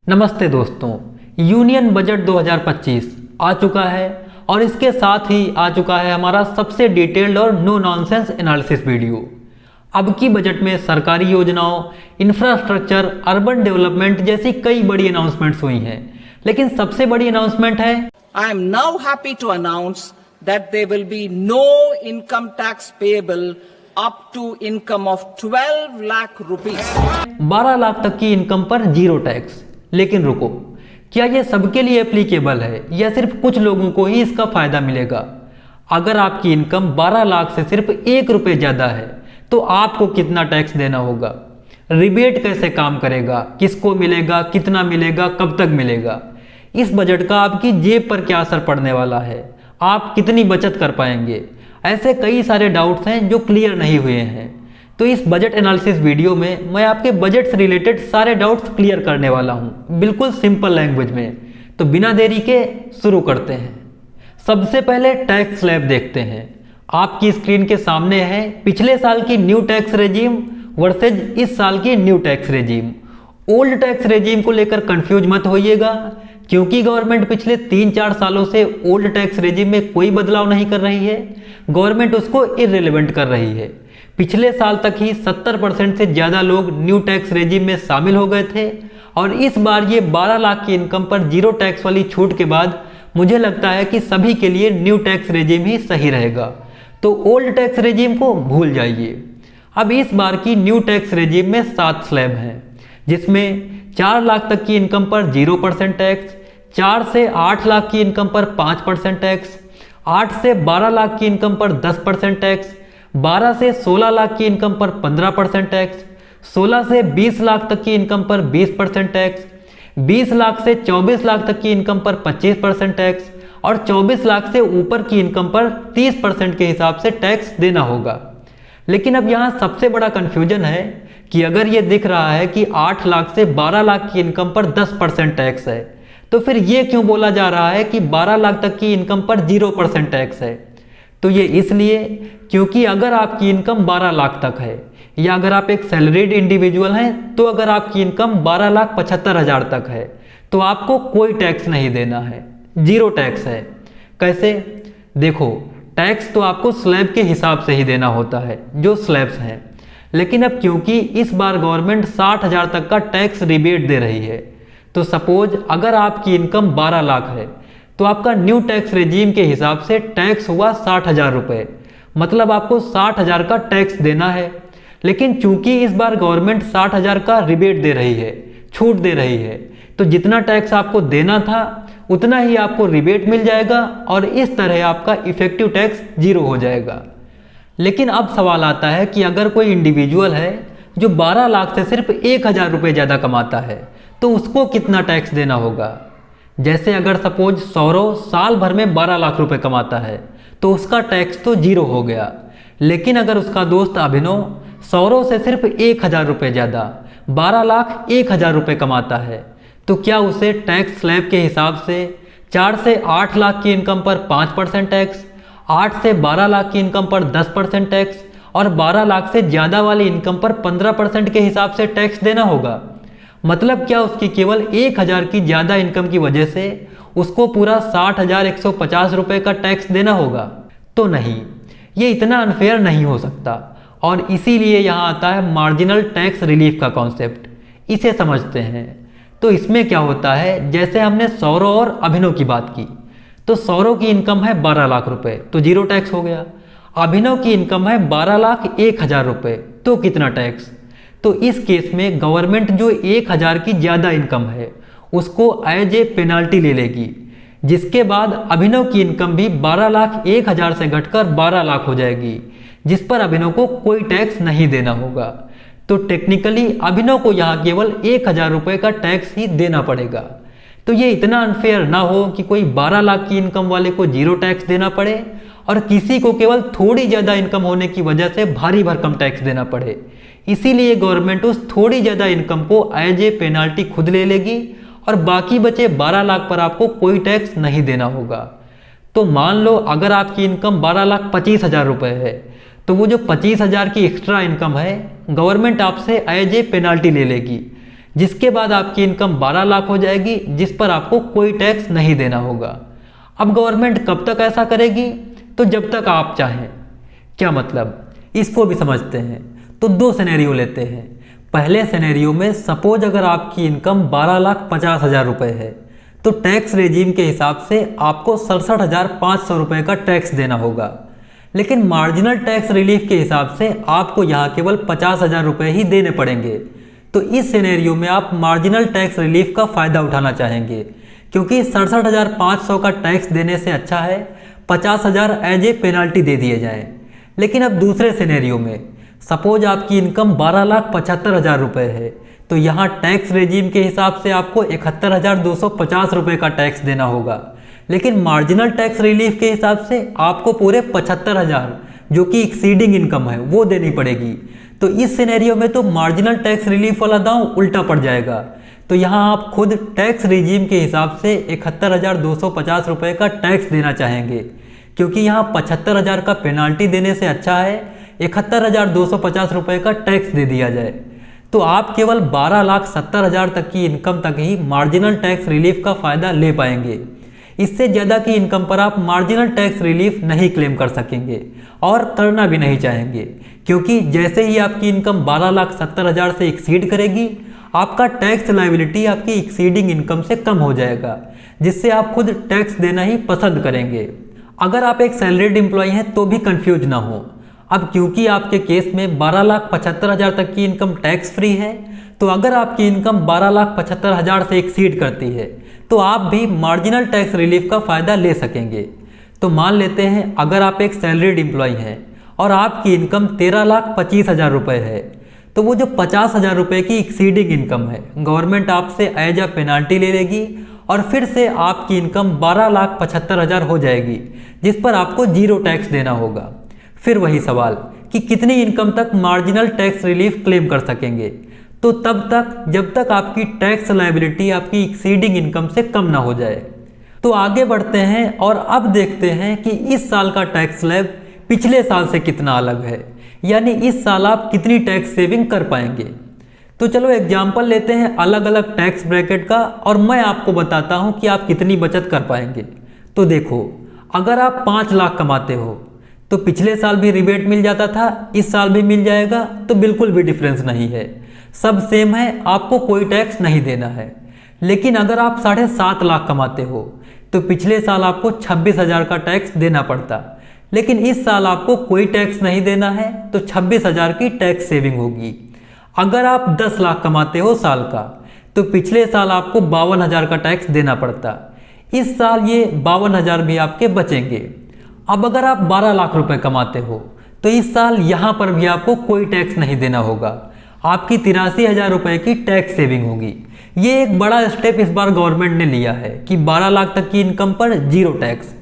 नमस्ते दोस्तों, union budget 2025 आ चुका है और इसके साथ ही आ चुका है हमारा सबसे डिटेल्ड और नो नॉनसेंस एनालिसिस वीडियो। अब की बजट में सरकारी योजनाओं, इंफ्रास्ट्रक्चर, अर्बन डेवलपमेंट जैसी कई बड़ी अनाउंसमेंट्स हुई हैं, लेकिन सबसे बड़ी अनाउंसमेंट है I am now happy to announce that there will be no income tax payable up to income of 12 lakh rupees. 12 lakh तक की इनकम पर जीरो टैक्स। लेकिन रुको, क्या ये सबके लिए एप्लीकेबल है या सिर्फ कुछ लोगों को ही इसका फायदा मिलेगा? अगर आपकी इनकम 12 लाख से सिर्फ 1 रुपये ज़्यादा है तो आपको कितना टैक्स देना होगा? रिबेट कैसे काम करेगा? किसको मिलेगा? कितना मिलेगा? कब तक मिलेगा? इस बजट का आपकी जेब पर क्या असर पड़ने वाला है? आप कितनी बचत कर पाएंगे? ऐसे कई सारे डाउट्स हैं जो क्लियर नहीं हुए हैं। तो इस बजट एनालिसिस वीडियो में मैं आपके बजट से रिलेटेड सारे डाउट्स क्लियर करने वाला हूं, बिल्कुल सिंपल लैंग्वेज में। तो बिना देरी के शुरू करते हैं। सबसे पहले टैक्स स्लैब देखते हैं। आपकी स्क्रीन के सामने है पिछले साल की न्यू टैक्स रेजिम वर्सेज इस साल की new tax regime. Old tax regime को लेकर कंफ्यूज मत होइएगा, क्योंकि गवर्नमेंट पिछले 3-4 सालों से ओल्ड टैक्स रेजिम में कोई बदलाव नहीं कर रही है। गवर्नमेंट उसको इररिलेवेंट कर रही है। पिछले साल तक ही 70% से ज़्यादा लोग न्यू टैक्स रेजिम में शामिल हो गए थे और इस बार ये 12 लाख की इनकम पर जीरो टैक्स वाली छूट के बाद मुझे लगता है कि सभी के लिए न्यू टैक्स रेजिम ही सही रहेगा। तो ओल्ड टैक्स रेजिम को भूल जाइए। अब इस बार की न्यू टैक्स रेजिम में 7 स्लैब हैं, जिसमें 4 लाख तक की इनकम पर 0% टैक्स, 4 से 8 लाख की इनकम पर 5% टैक्स, 8 से 12 लाख की इनकम पर 10% टैक्स, 12 से 16 लाख की इनकम पर 15% टैक्स, 16 से 20 लाख तक की इनकम पर 20% टैक्स, 20 लाख से 24 लाख तक की इनकम पर 25% टैक्स और 24 लाख से ऊपर की इनकम पर 30% के हिसाब से टैक्स देना होगा। लेकिन अब यहाँ सबसे बड़ा कन्फ्यूजन है कि अगर ये दिख रहा है कि 8 लाख से 12 लाख की इनकम पर 10% टैक्स है, तो फिर ये क्यों बोला जा रहा है कि 12 लाख तक की इनकम पर 0% टैक्स है? तो ये इसलिए क्योंकि अगर आपकी इनकम 12 लाख तक है या अगर आप एक सैलरीड इंडिविजुअल हैं, तो अगर आपकी इनकम 12,75,000 तक है तो आपको कोई टैक्स नहीं देना है, जीरो टैक्स है। कैसे? देखो, टैक्स तो आपको स्लैब के हिसाब से ही देना होता है, जो स्लैब्स हैं। लेकिन अब क्योंकि इस बार गवर्नमेंट 60,000 तक का टैक्स रिबेट दे रही है, तो सपोज अगर आपकी इनकम 12 लाख है तो आपका न्यू टैक्स रेजीम के हिसाब से टैक्स हुआ 60,000 रुपये, मतलब आपको 60,000 का टैक्स देना है। लेकिन चूंकि इस बार गवर्नमेंट 60,000 का रिबेट दे रही है, छूट दे रही है, तो जितना टैक्स आपको देना था उतना ही आपको रिबेट मिल जाएगा और इस तरह आपका इफेक्टिव टैक्स जीरो हो जाएगा। लेकिन अब सवाल आता है कि अगर कोई इंडिविजुअल है जो 12 लाख से सिर्फ 1,000 रुपये ज़्यादा कमाता है तो उसको कितना टैक्स देना होगा? जैसे अगर सपोज सौरव साल भर में 12 लाख रुपए कमाता है तो उसका टैक्स तो जीरो हो गया। लेकिन अगर उसका दोस्त अभिनव सौरव से सिर्फ 1,000 रुपये ज़्यादा 12 लाख 1,000 रुपये कमाता है, तो क्या उसे टैक्स स्लैब के हिसाब से 4 से 8 लाख की इनकम पर 5% टैक्स, 8 से 12 लाख की इनकम पर 10% टैक्स और 12 लाख से ज़्यादा वाली इनकम पर 15% के हिसाब से टैक्स देना होगा? मतलब क्या उसकी केवल 1,000 की ज़्यादा इनकम की वजह से उसको पूरा 60,150 रुपये का टैक्स देना होगा? तो नहीं, ये इतना अनफेयर नहीं हो सकता और इसीलिए यहाँ आता है मार्जिनल टैक्स रिलीफ का कॉन्सेप्ट। इसे समझते हैं। तो इसमें क्या होता है, जैसे हमने सौरव और अभिनव की बात की, तो सौरव की इनकम है 12 लाख रुपये तो जीरो टैक्स हो गया। अभिनव की इनकम है 12 लाख 1,000 रुपये, तो कितना टैक्स? तो इस केस में गवर्नमेंट जो 1,000 की ज़्यादा इनकम है उसको एज ए पेनाल्टी ले लेगी, जिसके बाद अभिनव की इनकम भी 12 लाख 1,000 से घटकर 12 लाख हो जाएगी, जिस पर अभिनव को कोई टैक्स नहीं देना होगा। तो टेक्निकली अभिनव को यहाँ केवल 1,000 रुपये का टैक्स ही देना पड़ेगा। तो ये इतना अनफेयर ना हो कि कोई 12 लाख की इनकम वाले को जीरो टैक्स देना पड़े और किसी को केवल थोड़ी ज़्यादा इनकम होने की वजह से भारी भरकम टैक्स देना पड़े। इसीलिए गवर्नमेंट उस थोड़ी ज़्यादा इनकम को एज ए पेनाल्टी खुद ले लेगी और बाकी बचे 12 लाख पर आपको कोई टैक्स नहीं देना होगा। तो मान लो अगर आपकी इनकम 12,25,000 रुपये है, तो वो जो 25,000 की एक्स्ट्रा इनकम है गवर्नमेंट आपसे एज ए पेनाल्टी ले लेगी, जिसके बाद आपकी इनकम 12 लाख हो जाएगी, जिस पर आपको कोई टैक्स नहीं देना होगा। अब गवर्नमेंट कब तक ऐसा करेगी? तो जब तक आप चाहें। क्या मतलब, इसको भी समझते हैं। तो दो सिनेरियो लेते हैं। पहले सिनेरियो में सपोज अगर आपकी इनकम 12,50,000 रुपये है तो टैक्स रेजीम के हिसाब से आपको 67,500 रुपये का टैक्स देना होगा। लेकिन मार्जिनल टैक्स रिलीफ के हिसाब से आपको यहाँ केवल 50,000 रुपये ही देने पड़ेंगे। तो इस सिनेरियो में आप मार्जिनल टैक्स रिलीफ का फ़ायदा उठाना चाहेंगे, क्योंकि 67,500 का टैक्स देने से अच्छा है 50,000 एज ए पेनाल्टी दे दिए जाएँ। लेकिन अब दूसरे सिनेरियो में सपोज आपकी इनकम 12,75,000 रुपये है तो यहाँ टैक्स रेजीम के हिसाब से आपको 71,250 रुपये का टैक्स देना होगा। लेकिन मार्जिनल टैक्स रिलीफ के हिसाब से आपको पूरे 75,000 जो कि एक्सीडिंग इनकम है वो देनी पड़ेगी। तो इस सिनेरियो में तो मार्जिनल टैक्स रिलीफ वाला दांव उल्टा पड़ जाएगा। तो यहाँ आप खुद टैक्स रेजीम के हिसाब से 71,250 रुपये का टैक्स देना चाहेंगे, क्योंकि यहाँ 75,000 का पेनाल्टी देने से अच्छा है 71,250 रुपये का टैक्स दे दिया जाए। तो आप केवल 12,70,000 तक की इनकम तक ही मार्जिनल टैक्स रिलीफ का फ़ायदा ले पाएंगे। इससे ज़्यादा की इनकम पर आप मार्जिनल टैक्स रिलीफ नहीं क्लेम कर सकेंगे और करना भी नहीं चाहेंगे, क्योंकि जैसे ही आपकी इनकम 12,70,000 से एक्सीड करेगी आपका टैक्स लायबिलिटी आपकी एक्सीडिंग इनकम से कम हो जाएगा, जिससे आप खुद टैक्स देना ही पसंद करेंगे। अगर आप एक सैलरीड एम्प्लॉय हैं तो भी कंफ्यूज ना हो। अब क्योंकि आपके केस में 12,75,000 तक की इनकम टैक्स फ्री है, तो अगर आपकी इनकम 12,75,000 से एक्सीड करती है तो आप भी मार्जिनल टैक्स रिलीफ का फ़ायदा ले सकेंगे। तो मान लेते हैं अगर आप एक सैलरीड एम्प्लॉय हैं और आपकी इनकम 13,25,000 रुपये है, तो वो जो 50,000 रुपये की एक्सीडिंग इनकम है गवर्नमेंट आपसे एज अ पेनाल्टी ले लेगी और फिर से आपकी इनकम 12,75,000 हो जाएगी, जिस पर आपको जीरो टैक्स देना होगा। फिर वही सवाल कि कितनी इनकम तक मार्जिनल टैक्स रिलीफ क्लेम कर सकेंगे? तो तब तक जब तक आपकी टैक्स लायबिलिटी आपकी एक्सीडिंग इनकम से कम ना हो जाए। तो आगे बढ़ते हैं और अब देखते हैं कि इस साल का टैक्स स्लैब पिछले साल से कितना अलग है, यानी इस साल आप कितनी टैक्स सेविंग कर पाएंगे। तो चलो एग्जाम्पल लेते हैं अलग अलग टैक्स ब्रैकेट का और मैं आपको बताता हूं कि आप कितनी बचत कर पाएंगे। तो देखो, अगर आप 5 लाख कमाते हो तो पिछले साल भी रिबेट मिल जाता था, इस साल भी मिल जाएगा, तो बिल्कुल भी डिफरेंस नहीं है, सब सेम है, आपको कोई टैक्स नहीं देना है। लेकिन अगर आप 7.5 लाख कमाते हो तो पिछले साल आपको 26,000 का टैक्स देना पड़ता, लेकिन इस साल आपको कोई टैक्स नहीं देना है तो 26,000 की टैक्स सेविंग होगी। अगर आप 10 लाख कमाते हो साल का तो पिछले साल आपको 52,000 का टैक्स देना पड़ता, इस साल ये 52,000 भी आपके बचेंगे। अब अगर आप 12 लाख रुपए कमाते हो तो इस साल यहाँ पर भी आपको कोई टैक्स नहीं देना होगा, आपकी 83,000 रुपये की टैक्स सेविंग होगी। ये एक बड़ा स्टेप इस बार गवर्नमेंट ने लिया है कि 12 लाख तक की इनकम पर जीरो टैक्स।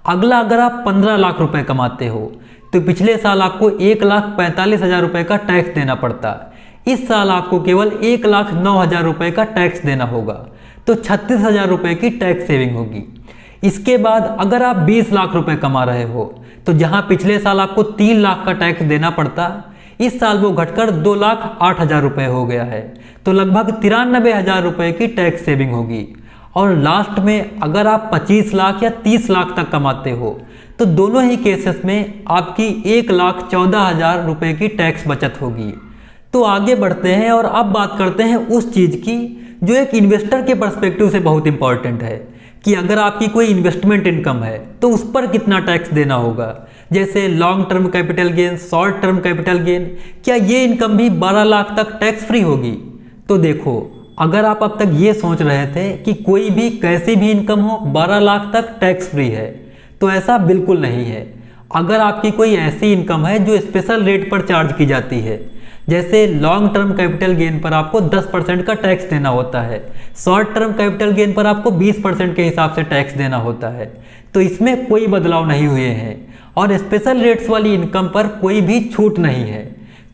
अगला, अगर आप 15 लाख रुपए कमाते हो तो पिछले साल आपको 1,45,000 रुपये का टैक्स देना पड़ता, इस साल आपको केवल 1,09,000 रुपये का टैक्स देना होगा, तो 36,000 रुपये की टैक्स सेविंग होगी। इसके बाद अगर आप 20 लाख रुपए कमा रहे हो तो जहां पिछले साल आपको 3 लाख का टैक्स देना पड़ता, इस साल वो घटकर 2,08,000 रुपये हो गया है, तो लगभग 93,000 रुपये की टैक्स सेविंग होगी। और लास्ट में अगर आप 25 लाख या 30 लाख तक कमाते हो तो दोनों ही केसेस में आपकी 1,14,000 रुपये की टैक्स बचत होगी। तो आगे बढ़ते हैं और अब बात करते हैं उस चीज़ की जो एक इन्वेस्टर के पर्सपेक्टिव से बहुत इंपॉर्टेंट है कि अगर आपकी कोई इन्वेस्टमेंट इनकम है तो उस पर कितना टैक्स देना होगा। जैसे long term capital gain, short term capital gain, क्या ये इनकम भी 12 लाख तक टैक्स फ्री होगी? तो देखो, अगर आप अब तक ये सोच रहे थे कि कोई भी कैसी भी इनकम हो 12 लाख तक टैक्स फ्री है, तो ऐसा बिल्कुल नहीं है। अगर आपकी कोई ऐसी इनकम है जो स्पेशल रेट पर चार्ज की जाती है, जैसे लॉन्ग टर्म कैपिटल गेन पर आपको 10% का टैक्स देना होता है, शॉर्ट टर्म कैपिटल गेन पर आपको 20% के हिसाब से टैक्स देना होता है, तो इसमें कोई बदलाव नहीं हुए हैं और स्पेशल रेट्स वाली इनकम पर कोई भी छूट नहीं है।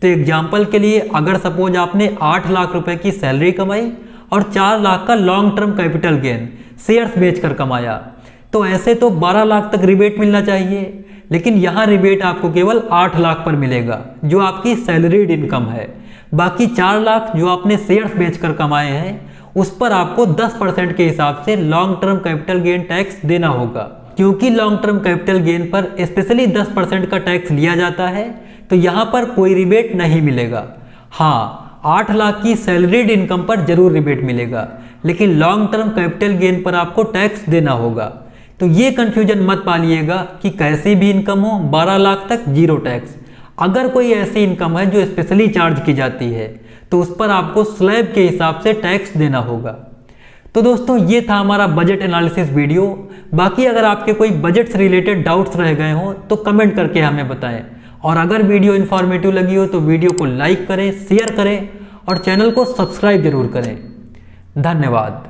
तो एग्जाम्पल के लिए, अगर सपोज आपने 8 लाख रुपए की सैलरी कमाई और 4 लाख का long term capital gain shares बेचकर कमाया, तो ऐसे तो 12 लाख तक रिबेट मिलना चाहिए, लेकिन यहाँ रिबेट आपको केवल 8 लाख पर मिलेगा जो आपकी सैलरीड इनकम है। बाकी 4 लाख जो आपने शेयर्स बेचकर कमाए हैं उस पर आपको 10% के हिसाब से long term capital gain tax देना होगा। क्योंकि लॉन्ग टर्म कैपिटल गेन पर स्पेशली 10% का टैक्स लिया जाता है तो यहाँ पर कोई रिबेट नहीं मिलेगा। हाँ, 8 लाख की सैलरीड इनकम पर जरूर रिबेट मिलेगा, लेकिन लॉन्ग टर्म कैपिटल गेन पर आपको टैक्स देना होगा। तो ये कंफ्यूजन मत पालिएगा कि कैसी भी इनकम हो 12 लाख तक जीरो टैक्स। अगर कोई ऐसी इनकम है जो स्पेशली चार्ज की जाती है तो उस पर आपको स्लैब के हिसाब से टैक्स देना होगा। तो दोस्तों ये था हमारा बजट एनालिसिस वीडियो। बाकी अगर आपके कोई बजट से रिलेटेड डाउट्स रह गए हों तो कमेंट करके हमें बताएं, और अगर वीडियो इन्फॉर्मेटिव लगी हो तो वीडियो को लाइक करें, शेयर करें और चैनल को सब्सक्राइब जरूर करें। धन्यवाद।